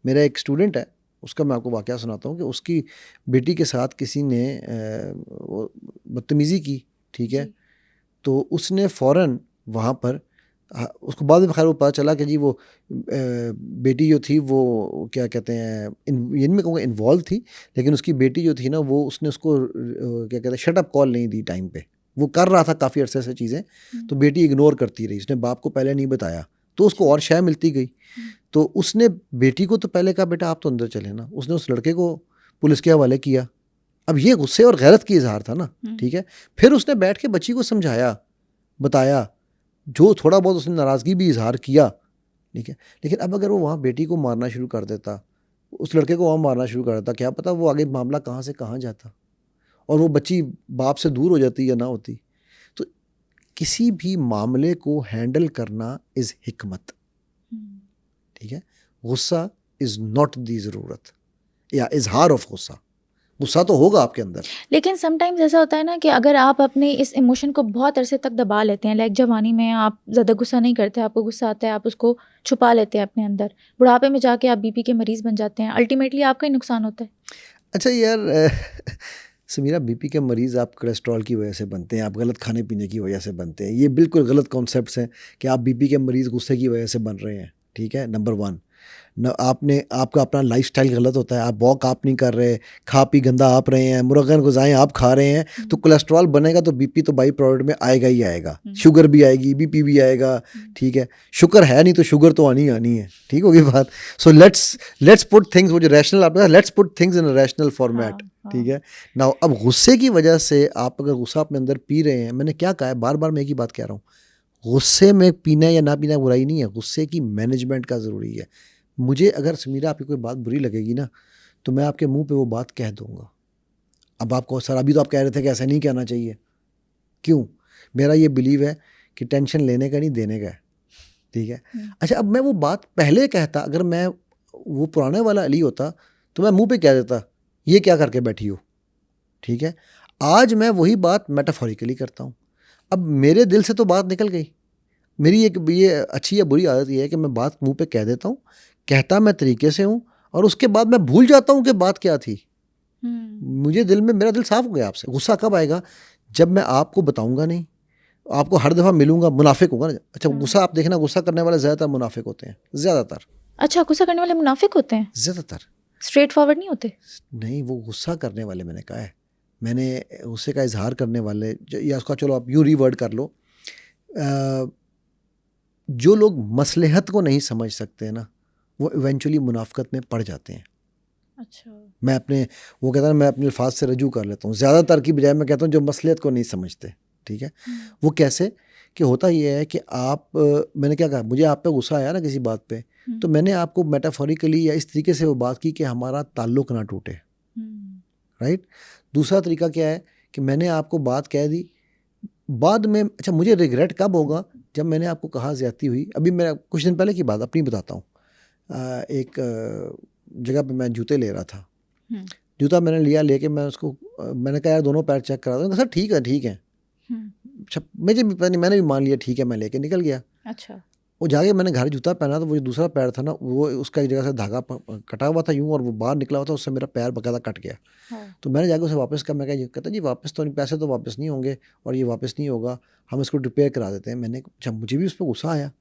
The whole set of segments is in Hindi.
मेरा एक स्टूडेंट है, उसका मैं आपको वाकया सुनाता हूँ कि उसकी बेटी के साथ किसी ने बदतमीज़ी की, ठीक है। जी। तो उसने फ़ौरन वहाँ पर उसको बाद में खैर वो पता चला कि जी वो बेटी जो थी वो क्या कहते हैं ये नहीं मैं कहूँगा इन्वॉल्व थी, लेकिन उसकी बेटी जो थी ना वो उसने उसको क्या कहते हैं शट अप कॉल नहीं दी टाइम पे। वो कर रहा था काफ़ी अरसे से चीज़ें, हुँ। तो बेटी इग्नोर करती रही, उसने बाप को पहले नहीं बताया, तो उसको अच्छा। और शय मिलती गई। हुँ। तो उसने बेटी को तो पहले कहा बेटा आप तो अंदर चले ना, उसने उस लड़के को पुलिस के हवाले किया। अब ये गुस्से और गैरत की इज़हार था ना, हुँ। ठीक है। फिर उसने बैठ के बच्ची को समझाया, बताया, जो थोड़ा बहुत उसने नाराज़गी भी इज़हार किया, ठीक है। लेकिन अब अगर वो वहाँ बेटी को मारना शुरू कर देता, उस लड़के को वहाँ मारना शुरू कर देता, क्या पता वो आगे मामला कहाँ से कहाँ जाता और वो बच्ची बाप से दूर हो जाती या ना होती। तो किसी भी मामले को हैंडल करना इज़ हिकमत, हुँ। ठीक है। गुस्सा इज़ नॉट दी ज़रूरत या इज़हार ऑफ गुस्सा। गुस्सा तो होगा आपके अंदर। लेकिन समटाइम्स ऐसा होता है ना कि अगर आप अपने इस इमोशन को बहुत अरसे तक दबा लेते हैं, लाइक जवानी में आप ज़्यादा गुस्सा नहीं करते, आपको गुस्सा आता है, आप उसको छुपा लेते हैं अपने अंदर, बुढ़ापे में जाके आप बीपी के मरीज़ बन जाते हैं, अल्टीमेटली आपका ही नुकसान होता है। अच्छा यार समीरा, बीपी के मरीज़ आप कोलेस्ट्रॉल की वजह से बनते हैं, आप गलत खाने-पीने की वजह से बनते हैं। ये बिल्कुल गलत कॉन्सेप्ट्स हैं कि आप बीपी के मरीज़ गुस्से की वजह से बन रहे हैं, ठीक है, नंबर 1। न आपने आपका अपना लाइफ़स्टाइल गलत होता है, आप वॉक आप नहीं कर रहे, खा-पी गंदा आप रहे हैं, मुरगन ग़िज़ाएँ आप खा रहे हैं, तो हुँ। कोलेस्ट्रॉल बनेगा तो बीपी तो बाई प्रोडक्ट में आएगा ही आएगा। हुँ। शुगर भी आएगी, बीपी भी आएगा, हुँ। ठीक है। शुगर है नहीं तो शुगर तो आनी ही आनी है, ठीक हो गई बात। So let's let's put things, वो जो रैशनल आपने कहा, let's put things in a rational format, हाँ, ठीक हाँ। है। नाउ अब गुस्से की वजह से आप अगर गुस्सा अपने अंदर पी रहे हैं, मैंने क्या कहा है, बार-बार मैं एक ही बात कह रहा हूँ, गुस्से में पीना या ना पीना बुराई नहीं है, गुस्से की मैनेजमेंट का ज़रूरी है। मुझे अगर समीरा आपकी कोई बात बुरी लगेगी ना, तो मैं आपके मुँह पे वो बात कह दूँगा। अब आप कहो सर अभी तो आप कह रहे थे कि ऐसा नहीं कहना चाहिए, क्यों? मेरा ये बिलीव है कि टेंशन लेने का नहीं देने का है, ठीक है। हुँ। अच्छा अब मैं वो बात पहले कहता, अगर मैं वो पुराने वाला अली होता, तो मैं मुँह पे कह देता, ये क्या करके बैठी हो, ठीक है। आज मैं वही बात मेटाफोरिकली करता हूँ। अब मेरे दिल से तो बात निकल गई। मेरी एक ये अच्छी या बुरी आदत ये है कि मैं बात मुँह पे कह देता हूँ, कहता मैं तरीके से हूँ और उसके बाद मैं भूल जाता हूँ कि बात क्या थी। हुँ। मुझे दिल में मेरा दिल साफ़ हो गया आपसे। गुस्सा कब आएगा? जब मैं आपको बताऊँगा नहीं, आपको हर दफ़ा मिलूँगा, मुनाफ़िक होगा ना। अच्छा हाँ। गुस्सा आप देखना, गुस्सा करने वाले ज़्यादातर मुनाफ़िक होते हैं, ज़्यादातर, अच्छा, गुस्सा करने वाले मुनाफ़िक होते हैं? ज़्यादातर। स्ट्रेट फॉरवर्ड नहीं होते? नहीं, वो गुस्सा करने वाले मैंने कहा है। मैंने गुस्से का इज़हार करने वाले ज या उसका चलो आप यूँ रिवर्ट कर लो। अ, जो लोग मसलहत को नहीं समझ सकते ना, वो इवेंचुअली मुनाफ़िकत में पड़ जाते हैं। अच्छा। मैं अपने वो कहता है ना, मैं अपने अल्फाज से रजू कर लेता हूँ, ज़्यादातर की बजाय मैं कहता हूँ जो मसलियत को नहीं समझते, ठीक है। हुँ। वो कैसे कि होता ये है कि आप मैंने क्या कहा, मुझे आप पे गुस्सा आया ना किसी बात पे, हुँ। तो मैंने आपको मेटाफोरिकली या इस तरीके से वो बात की कि हमारा ताल्लुक ना टूटे, हुँ। राइट। दूसरा तरीका क्या है कि मैंने आपको बात कह दी, बाद में अच्छा मुझे रिग्रेट कब होगा, जब मैंने आपको कहा ज़्यादती हुई। अभी मैं कुछ दिन पहले की बात अपनी बताता हूँ। एक जगह पे मैं जूते ले रहा था, हुँ। जूता मैंने लिया, लेके मैं उसको मैंने कहा यार दोनों पैर चेक करा दो, सर ठीक है ठीक है। हुँ। अच्छा मुझे भी पता नहीं, मैंने भी मान लिया ठीक है, मैं लेके निकल गया। अच्छा। वो जाके मैंने घर जूता पहना तो वो जो दूसरा पैर था ना, वो उसका एक जगह से धागा कटा हुआ था यूँ और वो बाहर निकला हुआ था, उससे मेरा पैर बकायदा कट गया। हाँ। तो मैंने जाके उसे वापस कहा, मैं कहा, ये कहता जी वापस तो नहीं, पैसे तो वापस नहीं होंगे और ये वापस नहीं होगा, हम इसको रिपेयर करा देते हैं। मैंने जब मुझे भी उस पर गुस्सा आया,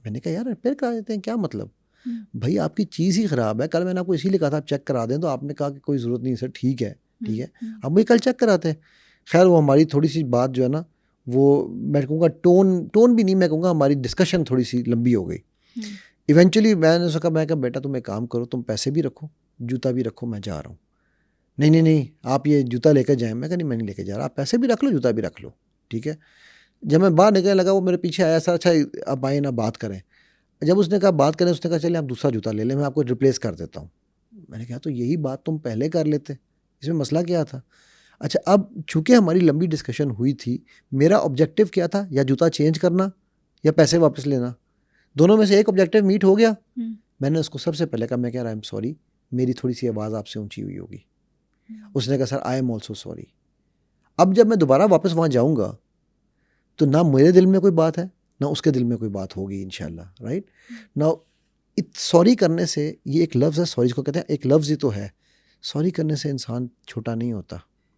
मैंने कहा यार रिपेयर करा देते हैं क्या मतलब, हुँ। भाई आपकी चीज़ ही ख़राब है, कल मैंने आपको इसीलिए कहा था आप चेक करा दें, तो आपने कहा कि कोई ज़रूरत नहीं सर, ठीक है ठीक हुँ। है, हुँ। अब वही कल चेक कराते हैं। खैर वो हमारी थोड़ी सी बात जो है ना, वो मैं कहूँगा टोन टोन भी नहीं, मैं कहूँगा हमारी डिस्कशन थोड़ी सी लंबी हो गई। हुँ। इवेंचुअली मैंने उसको कहा, मैं कहा बेटा तुम एक काम करो, तुम पैसे भी रखो, जूता भी रखो, मैं जा रहा हूँ। नहीं नहीं नहीं, आप ये जूता लेकर जाएं। मैं कहा नहीं मैं नहीं लेके जा रहा, आप पैसे भी रख लो, जूता भी रख लो, ठीक है। जब मैं बाहर निकलने लगा, वो मेरे पीछे आया, सर अच्छा आप आए ना बात करें। जब उसने कहा बात करें, उसने कहा चलिए आप दूसरा जूता ले लें, मैं आपको रिप्लेस कर देता हूँ। मैंने कहा तो यही बात तुम पहले कर लेते, इसमें मसला क्या था। अच्छा अब चूंकि हमारी लंबी डिस्कशन हुई थी, मेरा ऑब्जेक्टिव क्या था, या जूता चेंज करना या पैसे वापस लेना, दोनों में से एक ऑब्जेक्टिव मीट हो गया। हुँ। मैंने उसको सबसे पहले कहा, मैं कह रहा आई एम सॉरी, मेरी थोड़ी सी आवाज़ आपसे ऊंची हुई होगी। हुँ। उसने कहा sir I am also sorry. अब जब मैं दोबारा वापस वहाँ जाऊँगा, तो ना मेरे दिल में कोई बात है, ना उसके दिल में कोई बात होगी इंशाल्लाह, राइट। हुँ। नाउ सॉरी करने से, ये एक लफ्ज़ है सॉरी, इसको कहते हैं एक लफ्ज़ ही तो है, सॉरी करने से इंसान छोटा नहीं होता।